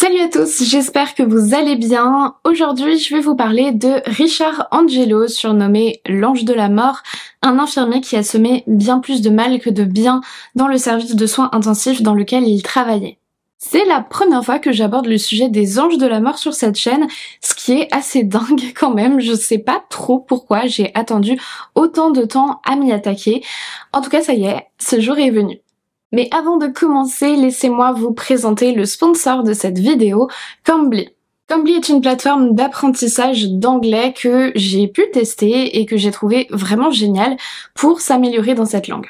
Salut à tous, j'espère que vous allez bien. Aujourd'hui, je vais vous parler de Richard Angelo, surnommé l'Ange de la Mort, un infirmier qui a semé bien plus de mal que de bien dans le service de soins intensifs dans lequel il travaillait. C'est la première fois que j'aborde le sujet des anges de la mort sur cette chaîne, ce qui est assez dingue quand même. Je sais pas trop pourquoi j'ai attendu autant de temps à m'y attaquer. En tout cas, ça y est, ce jour est venu. Mais avant de commencer, laissez-moi vous présenter le sponsor de cette vidéo, Cambly. Cambly est une plateforme d'apprentissage d'anglais que j'ai pu tester et que j'ai trouvé vraiment génial pour s'améliorer dans cette langue.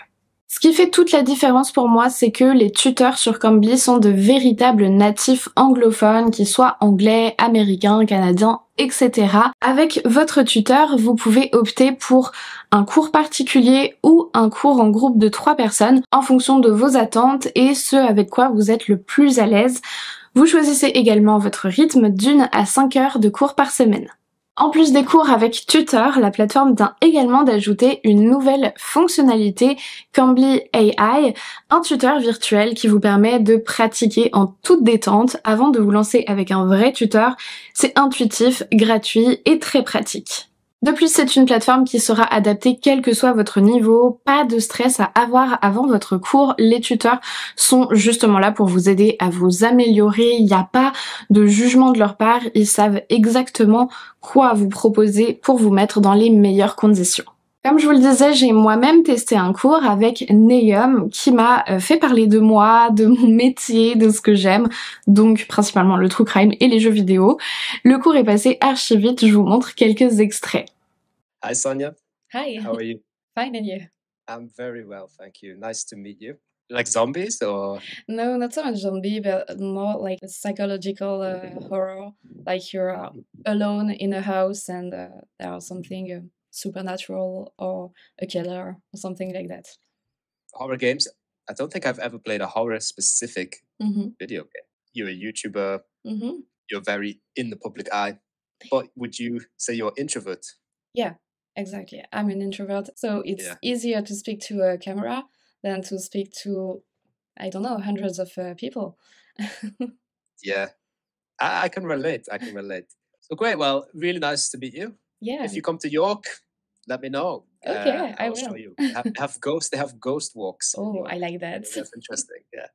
Ce qui fait toute la différence pour moi, c'est que les tuteurs sur Cambly sont de véritables natifs anglophones, qu'ils soient anglais, américains, canadiens, etc. Avec votre tuteur, vous pouvez opter pour un cours particulier ou un cours en groupe de 3 personnes en fonction de vos attentes et ce avec quoi vous êtes le plus à l'aise. Vous choisissez également votre rythme d'1 à 5 heures de cours par semaine. En plus des cours avec tuteur, la plateforme vient également d'ajouter une nouvelle fonctionnalité, Cambly AI, un tuteur virtuel qui vous permet de pratiquer en toute détente avant de vous lancer avec un vrai tuteur. C'est intuitif, gratuit et très pratique. De plus, c'est une plateforme qui sera adaptée quel que soit votre niveau, pas de stress à avoir avant votre cours. Les tuteurs sont justement là pour vous aider à vous améliorer, il n'y a pas de jugement de leur part, ils savent exactement quoi vous proposer pour vous mettre dans les meilleures conditions. Comme je vous le disais, j'ai moi-même testé un cours avec Neum qui m'a fait parler de moi, de mon métier, de ce que j'aime, donc principalement le true crime et les jeux vidéo. Le cours est passé archi vite, je vous montre quelques extraits. Hi Sonia. Hi. How are you? Fine, and you? I'm very well, thank you. Nice to meet you. Like zombies or? No, not so much zombie, but more like a psychological horror. Like you're alone in a house and there's something supernatural or a killer or something like that. Horror games? I don't think I've ever played a horror specific video game. You're a YouTuber, you're very in the public eye, but would you say you're introvert? Yeah, exactly. I'm an introvert, so it's easier to speak to a camera than to speak to, I don't know, hundreds of people. Yeah, I can relate. I can relate. So great. Well, really nice to meet you. Yeah. If you come to York, let me know. Okay, I I'll will. show you. They have ghost walks. Oh, I like that. That's interesting. Yeah.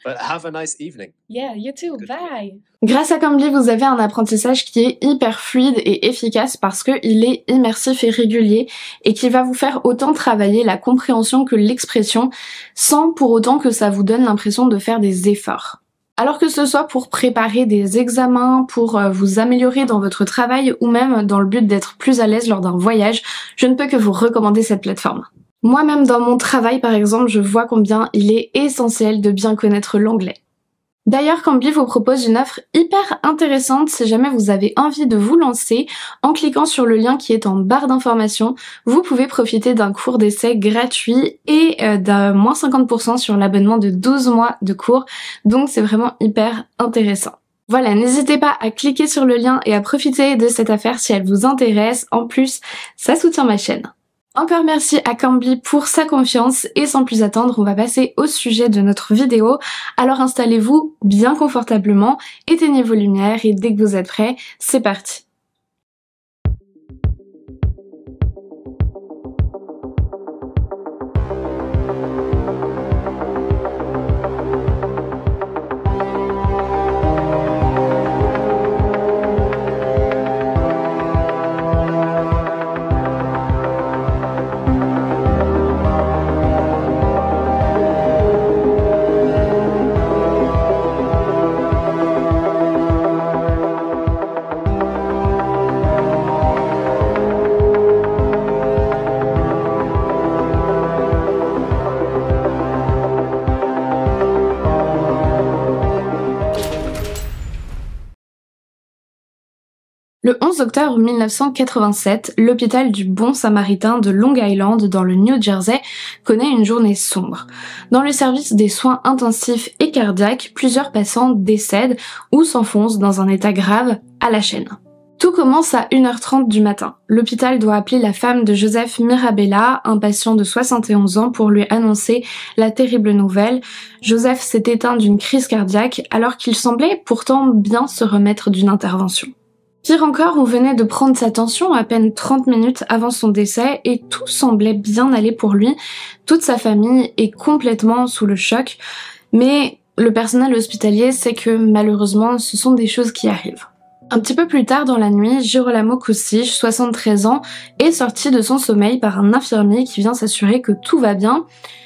But have a nice evening. Yeah, you too. Bye. Grâce à Cambly, vous avez un apprentissage qui est hyper fluide et efficace parce qu'il est immersif et régulier et qui va vous faire autant travailler la compréhension que l'expression sans pour autant que ça vous donne l'impression de faire des efforts. Alors que ce soit pour préparer des examens, pour vous améliorer dans votre travail ou même dans le but d'être plus à l'aise lors d'un voyage, je ne peux que vous recommander cette plateforme. Moi-même dans mon travail par exemple, je vois combien il est essentiel de bien connaître l'anglais. D'ailleurs, Cambly vous propose une offre hyper intéressante si jamais vous avez envie de vous lancer. En cliquant sur le lien qui est en barre d'informations, vous pouvez profiter d'un cours d'essai gratuit et d'un moins 50% sur l'abonnement de 12 mois de cours. Donc c'est vraiment hyper intéressant. Voilà, n'hésitez pas à cliquer sur le lien et à profiter de cette affaire si elle vous intéresse. En plus, ça soutient ma chaîne. Encore merci à Cambly pour sa confiance et sans plus attendre, on va passer au sujet de notre vidéo. Alors installez-vous bien confortablement, éteignez vos lumières et dès que vous êtes prêts, c'est parti. Le 11 octobre 1987, l'hôpital du Bon Samaritain de Long Island dans le New Jersey connaît une journée sombre. Dans le service des soins intensifs et cardiaques, plusieurs patients décèdent ou s'enfoncent dans un état grave à la chaîne. Tout commence à 1h30 du matin. L'hôpital doit appeler la femme de Joseph Mirabella, un patient de 71 ans, pour lui annoncer la terrible nouvelle. Joseph s'est éteint d'une crise cardiaque alors qu'il semblait pourtant bien se remettre d'une intervention. Pire encore, on venait de prendre sa tension à peine 30 minutes avant son décès et tout semblait bien aller pour lui. Toute sa famille est complètement sous le choc, mais le personnel hospitalier sait que malheureusement ce sont des choses qui arrivent. Un petit peu plus tard dans la nuit, Girolamo Kusic, 73 ans, est sorti de son sommeil par un infirmier qui vient s'assurer que tout va bien.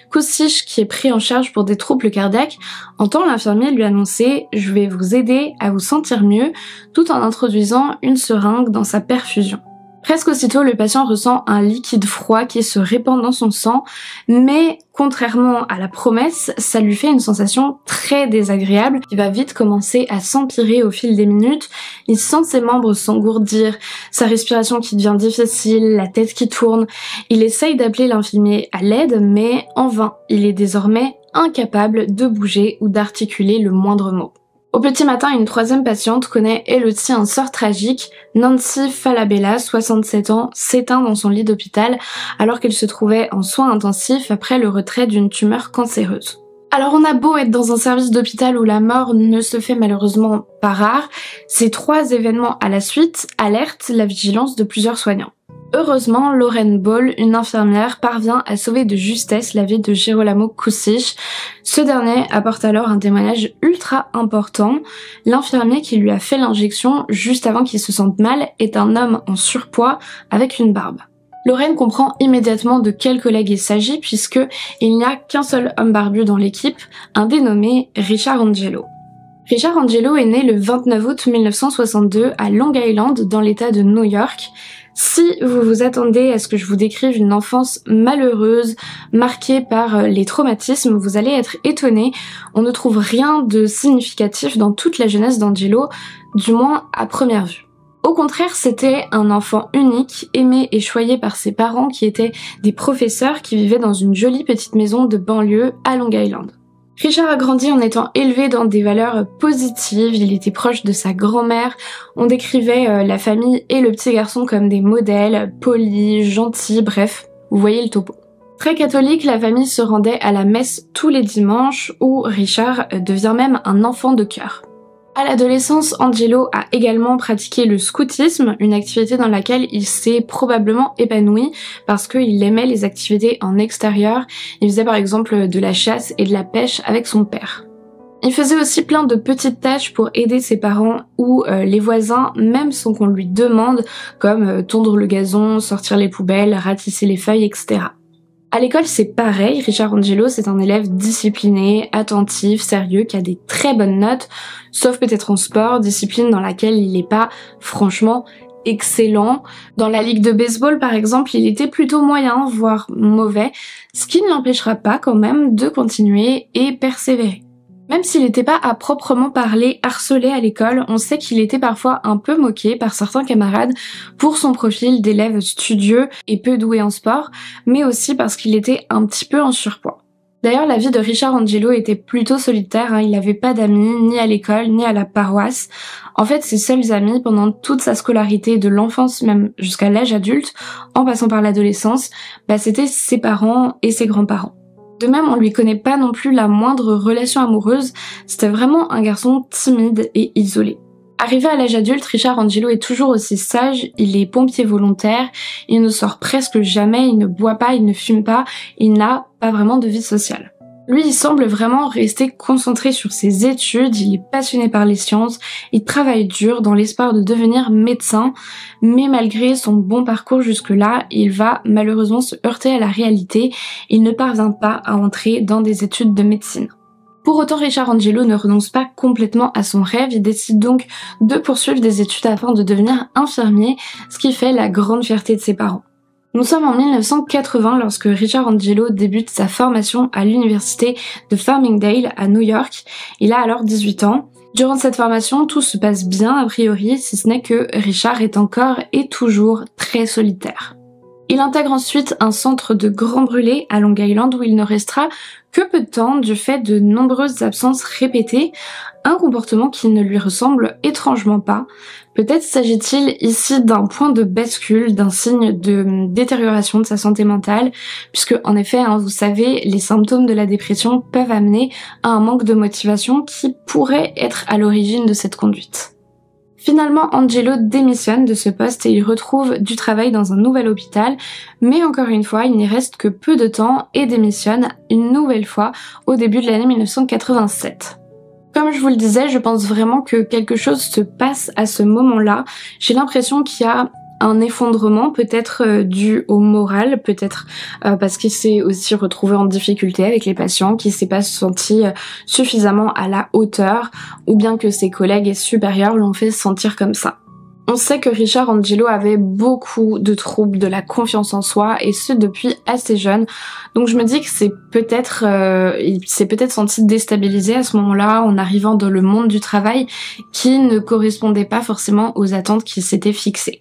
Kusic, qui est pris en charge pour des troubles cardiaques, entend l'infirmier lui annoncer « Je vais vous aider à vous sentir mieux » tout en introduisant une seringue dans sa perfusion. Presque aussitôt, le patient ressent un liquide froid qui se répand dans son sang, mais contrairement à la promesse, ça lui fait une sensation très désagréable qui va vite commencer à s'empirer au fil des minutes. Il sent ses membres s'engourdir, sa respiration qui devient difficile, la tête qui tourne. Il essaye d'appeler l'infirmier à l'aide, mais en vain. Il est désormais incapable de bouger ou d'articuler le moindre mot. Au petit matin, une troisième patiente connaît elle aussi un sort tragique. Nancy Falabella, 67 ans, s'éteint dans son lit d'hôpital alors qu'elle se trouvait en soins intensifs après le retrait d'une tumeur cancéreuse. Alors on a beau être dans un service d'hôpital où la mort ne se fait malheureusement pas rare, ces 3 événements à la suite alertent la vigilance de plusieurs soignants. Heureusement, Lauren Ball, une infirmière, parvient à sauver de justesse la vie de Girolamo Kusic. Ce dernier apporte alors un témoignage ultra important. L'infirmier qui lui a fait l'injection juste avant qu'il se sente mal est un homme en surpoids avec une barbe. Lauren comprend immédiatement de quel collègue il s'agit puisque il n'y a qu'un seul homme barbu dans l'équipe, un dénommé Richard Angelo. Richard Angelo est né le 29 août 1962 à Long Island dans l'état de New York. Si vous vous attendez à ce que je vous décrive une enfance malheureuse, marquée par les traumatismes, vous allez être étonné. On ne trouve rien de significatif dans toute la jeunesse d'Angelo, du moins à première vue. Au contraire, c'était un enfant unique, aimé et choyé par ses parents qui étaient des professeurs qui vivaient dans une jolie petite maison de banlieue à Long Island. Richard a grandi en étant élevé dans des valeurs positives, il était proche de sa grand-mère, on décrivait la famille et le petit garçon comme des modèles, polis, gentils, bref, vous voyez le topo. Très catholique, la famille se rendait à la messe tous les dimanches où Richard devient même un enfant de cœur. À l'adolescence, Angelo a également pratiqué le scoutisme, une activité dans laquelle il s'est probablement épanoui parce qu'il aimait les activités en extérieur. Il faisait par exemple de la chasse et de la pêche avec son père. Il faisait aussi plein de petites tâches pour aider ses parents ou les voisins, même sans qu'on lui demande, comme tondre le gazon, sortir les poubelles, ratisser les feuilles, etc. À l'école, c'est pareil, Richard Angelo, c'est un élève discipliné, attentif, sérieux, qui a des très bonnes notes, sauf peut-être en sport, discipline dans laquelle il n'est pas, franchement, excellent. Dans la ligue de baseball, par exemple, il était plutôt moyen, voire mauvais, ce qui ne l'empêchera pas quand même de continuer et persévérer. Même s'il n'était pas à proprement parler harcelé à l'école, on sait qu'il était parfois un peu moqué par certains camarades pour son profil d'élève studieux et peu doué en sport, mais aussi parce qu'il était un petit peu en surpoids. D'ailleurs, la vie de Richard Angelo était plutôt solitaire, il n'avait pas d'amis, ni à l'école, ni à la paroisse. En fait, ses seuls amis pendant toute sa scolarité, de l'enfance même jusqu'à l'âge adulte, en passant par l'adolescence, c'était ses parents et ses grands-parents. De même, on lui connaît pas non plus la moindre relation amoureuse, c'était vraiment un garçon timide et isolé. Arrivé à l'âge adulte, Richard Angelo est toujours aussi sage, il est pompier volontaire, il ne sort presque jamais, il ne boit pas, il ne fume pas, il n'a pas vraiment de vie sociale. Lui, il semble vraiment rester concentré sur ses études, il est passionné par les sciences, il travaille dur dans l'espoir de devenir médecin, mais malgré son bon parcours jusque-là, il va malheureusement se heurter à la réalité, il ne parvient pas à entrer dans des études de médecine. Pour autant, Richard Angelo ne renonce pas complètement à son rêve, il décide donc de poursuivre des études afin de devenir infirmier, ce qui fait la grande fierté de ses parents. Nous sommes en 1980 lorsque Richard Angelo débute sa formation à l'université de Farmingdale à New York. Il a alors 18 ans. Durant cette formation, tout se passe bien a priori, si ce n'est que Richard est encore et toujours très solitaire. Il intègre ensuite un centre de grands brûlés à Long Island où il ne restera que peu de temps du fait de nombreuses absences répétées, un comportement qui ne lui ressemble étrangement pas. Peut-être s'agit-il ici d'un point de bascule, d'un signe de détérioration de sa santé mentale, puisque en effet, vous savez, les symptômes de la dépression peuvent amener à un manque de motivation qui pourrait être à l'origine de cette conduite. Finalement, Angelo démissionne de ce poste et il retrouve du travail dans un nouvel hôpital, mais encore une fois, il n'y reste que peu de temps et démissionne une nouvelle fois au début de l'année 1987. Comme je vous le disais, je pense vraiment que quelque chose se passe à ce moment-là. J'ai l'impression qu'il y a un effondrement, peut-être dû au moral, peut-être parce qu'il s'est aussi retrouvé en difficulté avec les patients, qu'il s'est pas senti suffisamment à la hauteur, ou bien que ses collègues et supérieurs l'ont fait sentir comme ça. On sait que Richard Angelo avait beaucoup de troubles de la confiance en soi, et ce depuis assez jeune. Donc je me dis que il s'est peut-être senti déstabilisé à ce moment-là, en arrivant dans le monde du travail, qui ne correspondait pas forcément aux attentes qu'il s'était fixées.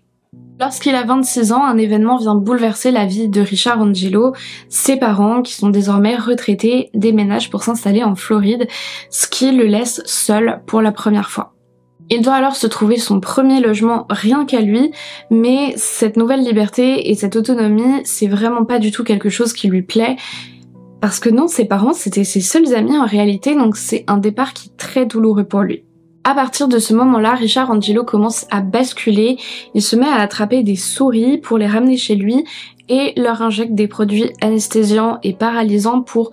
Lorsqu'il a 26 ans, un événement vient bouleverser la vie de Richard Angelo. Ses parents, qui sont désormais retraités, déménagent pour s'installer en Floride, ce qui le laisse seul pour la première fois. Il doit alors se trouver son premier logement rien qu'à lui, mais cette nouvelle liberté et cette autonomie, c'est vraiment pas du tout quelque chose qui lui plaît, parce que non, ses parents, c'était ses seuls amis en réalité, donc c'est un départ qui est très douloureux pour lui. À partir de ce moment-là, Richard Angelo commence à basculer, il se met à attraper des souris pour les ramener chez lui et leur injecte des produits anesthésiants et paralysants pour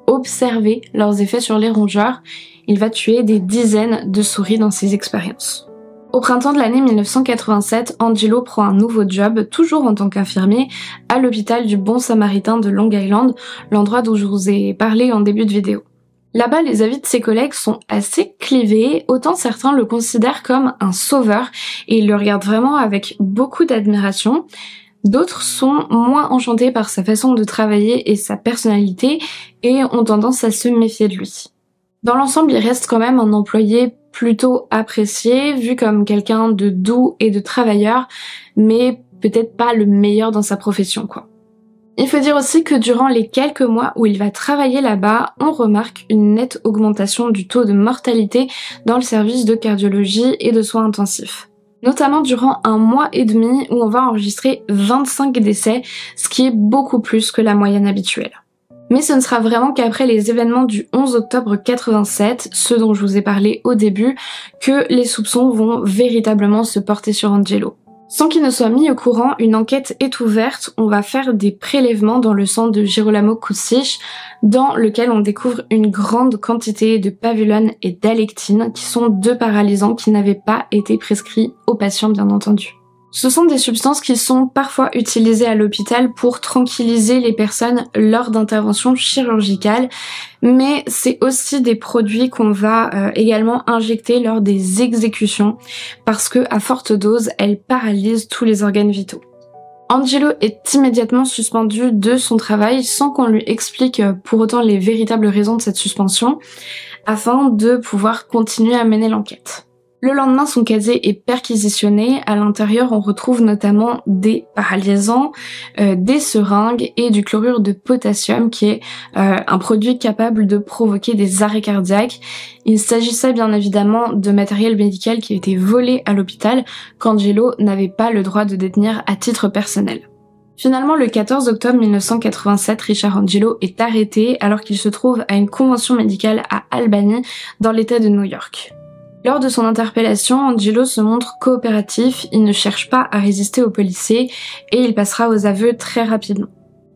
observer leurs effets sur les rongeurs. Il va tuer des dizaines de souris dans ses expériences. Au printemps de l'année 1987, Angelo prend un nouveau job, toujours en tant qu'infirmier, à l'hôpital du Bon Samaritain de Long Island, l'endroit dont je vous ai parlé en début de vidéo. Là-bas, les avis de ses collègues sont assez clivés, autant certains le considèrent comme un sauveur et ils le regardent vraiment avec beaucoup d'admiration. D'autres sont moins enchantés par sa façon de travailler et sa personnalité et ont tendance à se méfier de lui. Dans l'ensemble, il reste quand même un employé plutôt apprécié, vu comme quelqu'un de doux et de travailleur, mais peut-être pas le meilleur dans sa profession, quoi. Il faut dire aussi que durant les quelques mois où il va travailler là-bas, on remarque une nette augmentation du taux de mortalité dans le service de cardiologie et de soins intensifs. Notamment durant 1 mois et demi où on va enregistrer 25 décès, ce qui est beaucoup plus que la moyenne habituelle. Mais ce ne sera vraiment qu'après les événements du 11 octobre 87, ceux dont je vous ai parlé au début, que les soupçons vont véritablement se porter sur Angelo. Sans qu'il ne soit mis au courant, une enquête est ouverte, on va faire des prélèvements dans le sang de Girolamo Kucic, dans lequel on découvre une grande quantité de pavulones et d'alectine, qui sont 2 paralysants qui n'avaient pas été prescrits aux patients bien entendu. Ce sont des substances qui sont parfois utilisées à l'hôpital pour tranquilliser les personnes lors d'interventions chirurgicales, mais c'est aussi des produits qu'on va également injecter lors des exécutions parce que à forte dose, elles paralysent tous les organes vitaux. Angelo est immédiatement suspendu de son travail sans qu'on lui explique pour autant les véritables raisons de cette suspension afin de pouvoir continuer à mener l'enquête. Le lendemain, son casier est perquisitionné. À l'intérieur, on retrouve notamment des paralysants, des seringues et du chlorure de potassium qui est un produit capable de provoquer des arrêts cardiaques. Il s'agissait bien évidemment de matériel médical qui a été volé à l'hôpital qu'Angelo n'avait pas le droit de détenir à titre personnel. Finalement, le 14 octobre 1987, Richard Angelo est arrêté alors qu'il se trouve à une convention médicale à Albany, dans l'État de New York. Lors de son interpellation, Angelo se montre coopératif, il ne cherche pas à résister aux policiers et il passera aux aveux très rapidement.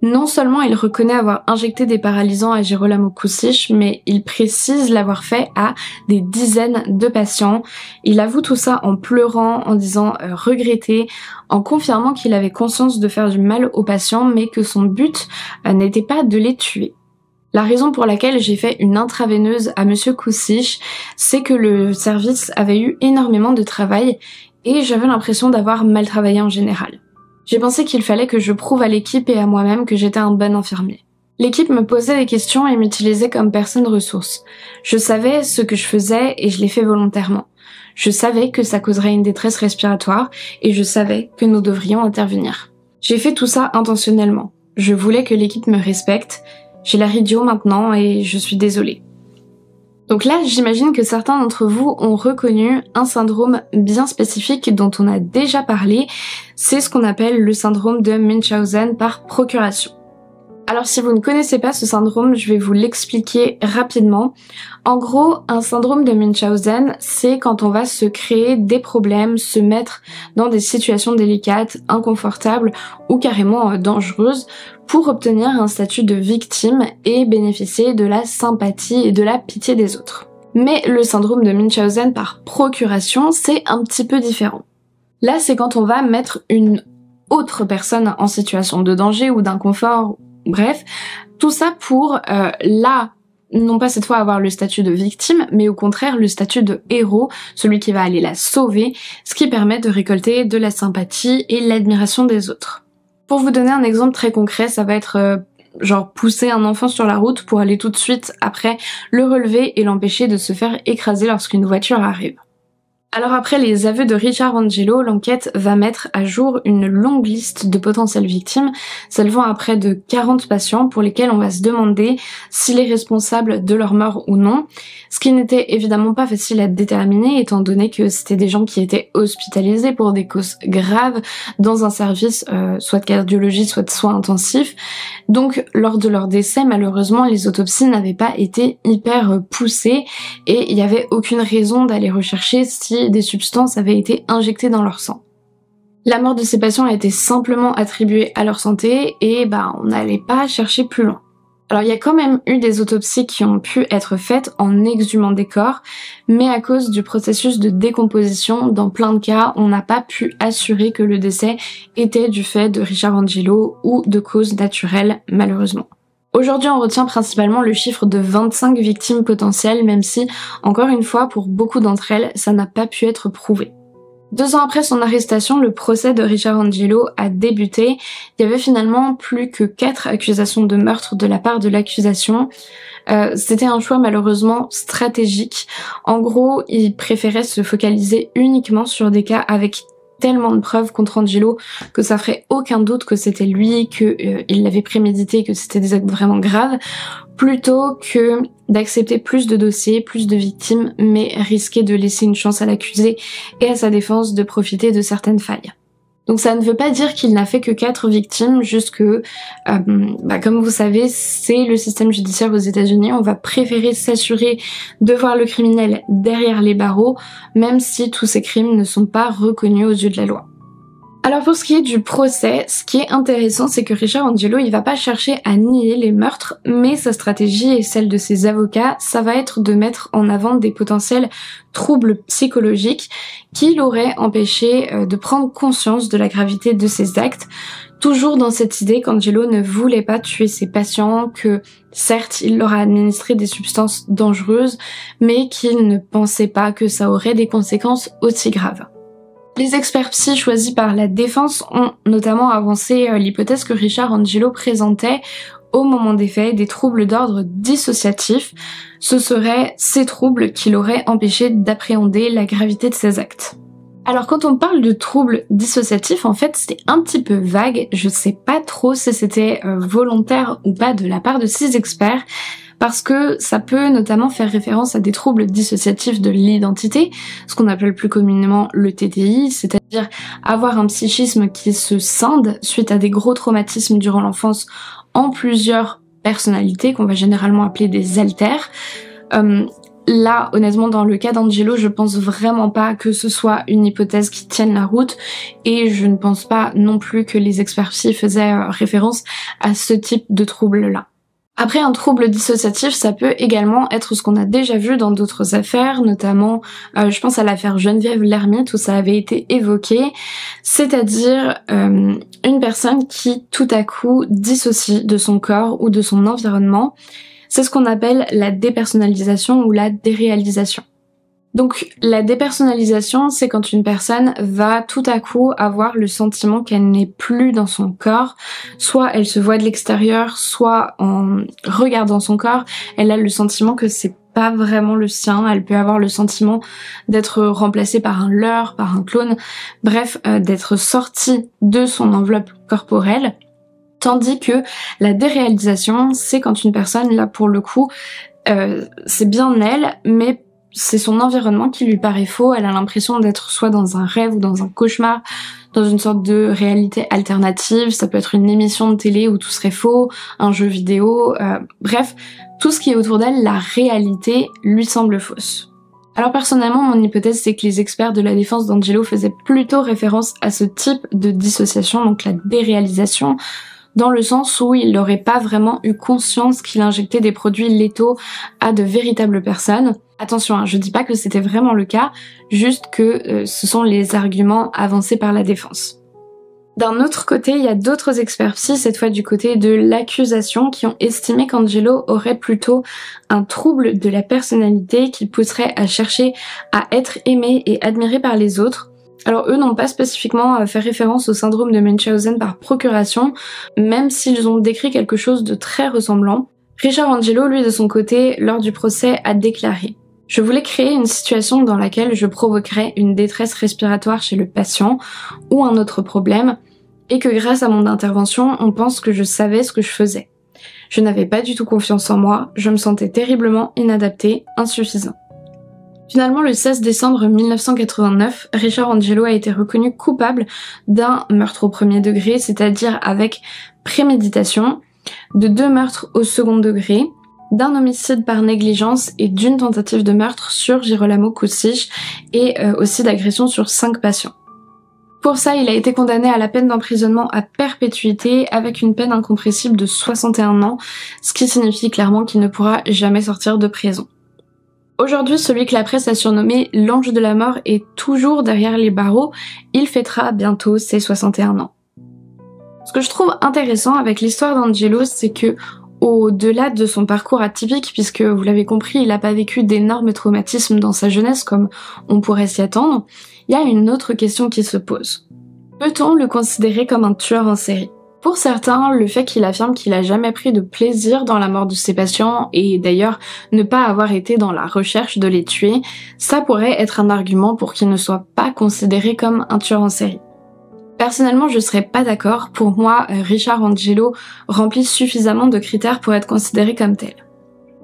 Non seulement il reconnaît avoir injecté des paralysants à Girolamo Kucic, mais il précise l'avoir fait à des dizaines de patients. Il avoue tout ça en pleurant, en disant regretter, en confirmant qu'il avait conscience de faire du mal aux patients, mais que son but n'était pas de les tuer. La raison pour laquelle j'ai fait une intraveineuse à Monsieur Kucic, c'est que le service avait eu énormément de travail et j'avais l'impression d'avoir mal travaillé en général. J'ai pensé qu'il fallait que je prouve à l'équipe et à moi-même que j'étais un bon infirmier. L'équipe me posait des questions et m'utilisait comme personne ressource. Je savais ce que je faisais et je l'ai fait volontairement. Je savais que ça causerait une détresse respiratoire et je savais que nous devrions intervenir. J'ai fait tout ça intentionnellement. Je voulais que l'équipe me respecte. J'ai l'air idiot maintenant et je suis désolée. Donc là, j'imagine que certains d'entre vous ont reconnu un syndrome bien spécifique dont on a déjà parlé. C'est ce qu'on appelle le syndrome de Munchausen par procuration. Alors si vous ne connaissez pas ce syndrome, je vais vous l'expliquer rapidement. En gros, un syndrome de Munchausen, c'est quand on va se créer des problèmes, se mettre dans des situations délicates, inconfortables ou carrément dangereuses pour obtenir un statut de victime et bénéficier de la sympathie et de la pitié des autres. Mais le syndrome de Munchausen par procuration, c'est un petit peu différent. Là, c'est quand on va mettre une autre personne en situation de danger ou d'inconfort. Bref, tout ça pour, non pas cette fois avoir le statut de victime, mais au contraire le statut de héros, celui qui va aller la sauver, ce qui permet de récolter de la sympathie et l'admiration des autres. Pour vous donner un exemple très concret, ça va être genre pousser un enfant sur la route pour aller tout de suite après le relever et l'empêcher de se faire écraser lorsqu'une voiture arrive. Alors après les aveux de Richard Angelo, l'enquête va mettre à jour une longue liste de potentielles victimes, s'élevant à près de 40 patients pour lesquels on va se demander s'il est responsable de leur mort ou non, ce qui n'était évidemment pas facile à déterminer étant donné que c'était des gens qui étaient hospitalisés pour des causes graves dans un service soit de cardiologie, soit de soins intensifs. Donc lors de leur décès, malheureusement, les autopsies n'avaient pas été hyper poussées et il n'y avait aucune raison d'aller rechercher si des substances avaient été injectées dans leur sang. La mort de ces patients a été simplement attribuée à leur santé et on n'allait pas chercher plus loin. Alors il y a quand même eu des autopsies qui ont pu être faites en exhumant des corps, mais à cause du processus de décomposition, dans plein de cas, on n'a pas pu assurer que le décès était du fait de Richard Angelo ou de causes naturelles, malheureusement. Aujourd'hui, on retient principalement le chiffre de 25 victimes potentielles, même si, encore une fois, pour beaucoup d'entre elles, ça n'a pas pu être prouvé. 2 ans après son arrestation, le procès de Richard Angelo a débuté. Il y avait finalement plus que 4 accusations de meurtre de la part de l'accusation. C'était un choix malheureusement stratégique. En gros, il préférait se focaliser uniquement sur des cas avec tellement de preuves contre Angelo que ça ferait aucun doute que c'était lui, qu'il l'avait prémédité, que c'était des actes vraiment graves, plutôt que d'accepter plus de dossiers, plus de victimes, mais risquer de laisser une chance à l'accusé et à sa défense de profiter de certaines failles. Donc ça ne veut pas dire qu'il n'a fait que 4 victimes, juste que, comme vous savez, c'est le système judiciaire aux États-Unis, on va préférer s'assurer de voir le criminel derrière les barreaux, même si tous ces crimes ne sont pas reconnus aux yeux de la loi. Alors pour ce qui est du procès, ce qui est intéressant, c'est que Richard Angelo, il va pas chercher à nier les meurtres, mais sa stratégie et celle de ses avocats, ça va être de mettre en avant des potentiels troubles psychologiques qui l'auraient empêché de prendre conscience de la gravité de ses actes, toujours dans cette idée qu'Angelo ne voulait pas tuer ses patients, que certes il leur a administré des substances dangereuses, mais qu'il ne pensait pas que ça aurait des conséquences aussi graves. Les experts psy choisis par la défense ont notamment avancé l'hypothèse que Richard Angelo présentait au moment des faits des troubles d'ordre dissociatif. Ce seraient ces troubles qui l'auraient empêché d'appréhender la gravité de ses actes. Alors quand on parle de troubles dissociatifs, en fait c'était un petit peu vague, je sais pas trop si c'était volontaire ou pas de la part de ces experts, parce que ça peut notamment faire référence à des troubles dissociatifs de l'identité, ce qu'on appelle plus communément le TTI, c'est-à-dire avoir un psychisme qui se scinde suite à des gros traumatismes durant l'enfance en plusieurs personnalités, qu'on va généralement appeler des alters. Là, honnêtement, dans le cas d'Angelo, je pense vraiment pas que ce soit une hypothèse qui tienne la route, et je ne pense pas non plus que les experts psy faisaient référence à ce type de trouble-là. Après, un trouble dissociatif, ça peut également être ce qu'on a déjà vu dans d'autres affaires, notamment, je pense à l'affaire Geneviève Lermite où ça avait été évoqué, c'est-à-dire une personne qui tout à coup dissocie de son corps ou de son environnement. C'est ce qu'on appelle la dépersonnalisation ou la déréalisation. Donc la dépersonnalisation, c'est quand une personne va tout à coup avoir le sentiment qu'elle n'est plus dans son corps, soit elle se voit de l'extérieur, soit en regardant son corps, elle a le sentiment que c'est pas vraiment le sien. Elle peut avoir le sentiment d'être remplacée par un leurre, par un clone, bref, d'être sortie de son enveloppe corporelle. Tandis que la déréalisation, c'est quand une personne, là pour le coup, c'est bien elle, mais c'est son environnement qui lui paraît faux. Elle a l'impression d'être soit dans un rêve ou dans un cauchemar, dans une sorte de réalité alternative. Ça peut être une émission de télé où tout serait faux, un jeu vidéo, bref, tout ce qui est autour d'elle, la réalité lui semble fausse. Alors personnellement, mon hypothèse, c'est que les experts de la défense d'Angelo faisaient plutôt référence à ce type de dissociation, donc la déréalisation, dans le sens où il n'aurait pas vraiment eu conscience qu'il injectait des produits létaux à de véritables personnes. Attention, hein, je dis pas que c'était vraiment le cas, juste que ce sont les arguments avancés par la défense. D'un autre côté, il y a d'autres experts psy, cette fois du côté de l'accusation, qui ont estimé qu'Angelo aurait plutôt un trouble de la personnalité qui pousserait à chercher à être aimé et admiré par les autres. Alors eux n'ont pas spécifiquement fait référence au syndrome de Munchausen par procuration, même s'ils ont décrit quelque chose de très ressemblant. Richard Angelo, lui de son côté, lors du procès, a déclaré: « Je voulais créer une situation dans laquelle je provoquerais une détresse respiratoire chez le patient ou un autre problème, et que grâce à mon intervention, on pense que je savais ce que je faisais. Je n'avais pas du tout confiance en moi, je me sentais terriblement inadapté, insuffisant. » Finalement, le 16 décembre 1989, Richard Angelo a été reconnu coupable d'un meurtre au premier degré, c'est-à-dire avec préméditation, de 2 meurtres au second degré, d'un homicide par négligence et d'une tentative de meurtre sur Girolamo Kucic et aussi d'agression sur 5 patients. Pour ça, il a été condamné à la peine d'emprisonnement à perpétuité avec une peine incompressible de 61 ans, ce qui signifie clairement qu'il ne pourra jamais sortir de prison. Aujourd'hui, celui que la presse a surnommé l'ange de la mort est toujours derrière les barreaux. Il fêtera bientôt ses 61 ans. Ce que je trouve intéressant avec l'histoire d'Angelo, c'est que au-delà de son parcours atypique, puisque vous l'avez compris, il n'a pas vécu d'énormes traumatismes dans sa jeunesse comme on pourrait s'y attendre, il y a une autre question qui se pose. Peut-on le considérer comme un tueur en série ? Pour certains, le fait qu'il affirme qu'il a jamais pris de plaisir dans la mort de ses patients et d'ailleurs ne pas avoir été dans la recherche de les tuer, ça pourrait être un argument pour qu'il ne soit pas considéré comme un tueur en série. Personnellement, je serais pas d'accord. Pour moi, Richard Angelo remplit suffisamment de critères pour être considéré comme tel.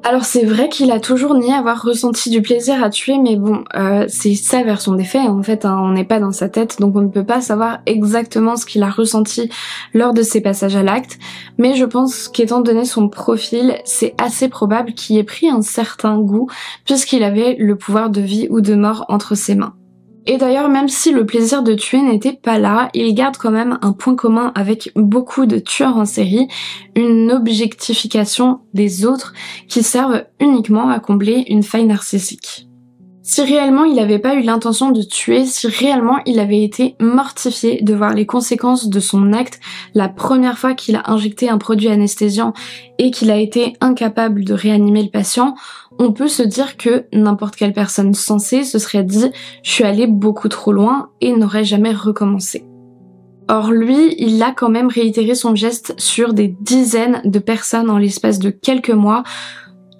Alors c'est vrai qu'il a toujours nié avoir ressenti du plaisir à tuer, mais bon, c'est sa version des faits en fait, hein, on n'est pas dans sa tête, donc on ne peut pas savoir exactement ce qu'il a ressenti lors de ses passages à l'acte, mais je pense qu'étant donné son profil, c'est assez probable qu'il ait pris un certain goût, puisqu'il avait le pouvoir de vie ou de mort entre ses mains. Et d'ailleurs, même si le plaisir de tuer n'était pas là, il garde quand même un point commun avec beaucoup de tueurs en série, une objectification des autres qui servent uniquement à combler une faille narcissique. Si réellement il n'avait pas eu l'intention de tuer, si réellement il avait été mortifié de voir les conséquences de son acte la première fois qu'il a injecté un produit anesthésiant et qu'il a été incapable de réanimer le patient, on peut se dire que n'importe quelle personne sensée se serait dit « je suis allé beaucoup trop loin » et n'aurait jamais recommencé. Or lui, il a quand même réitéré son geste sur des dizaines de personnes en l'espace de quelques mois.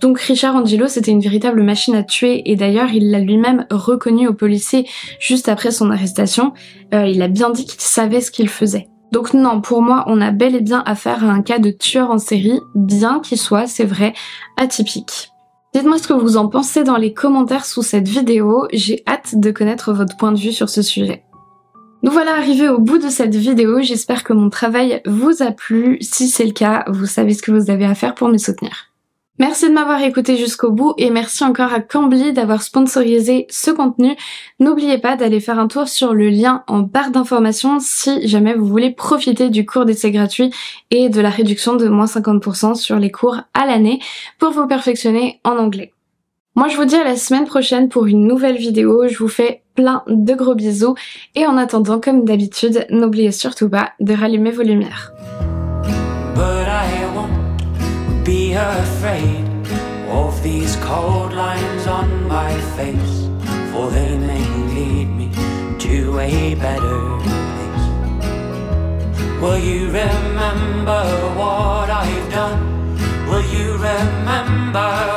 Donc Richard Angelo, c'était une véritable machine à tuer et d'ailleurs il l'a lui-même reconnu aux policiers juste après son arrestation. Il a bien dit qu'il savait ce qu'il faisait. Donc non, pour moi, on a bel et bien affaire à un cas de tueur en série, bien qu'il soit, c'est vrai, atypique. Dites-moi ce que vous en pensez dans les commentaires sous cette vidéo, j'ai hâte de connaître votre point de vue sur ce sujet. Nous voilà arrivés au bout de cette vidéo, j'espère que mon travail vous a plu. Si c'est le cas, vous savez ce que vous avez à faire pour me soutenir. Merci de m'avoir écouté jusqu'au bout et merci encore à Cambly d'avoir sponsorisé ce contenu. N'oubliez pas d'aller faire un tour sur le lien en barre d'informations si jamais vous voulez profiter du cours d'essai gratuit et de la réduction de moins 50% sur les cours à l'année pour vous perfectionner en anglais. Moi je vous dis à la semaine prochaine pour une nouvelle vidéo, je vous fais plein de gros bisous et en attendant comme d'habitude, n'oubliez surtout pas de rallumer vos lumières. Be afraid of these cold lines on my face, for they may lead me to a better place. Will you remember what I've done? Will you remember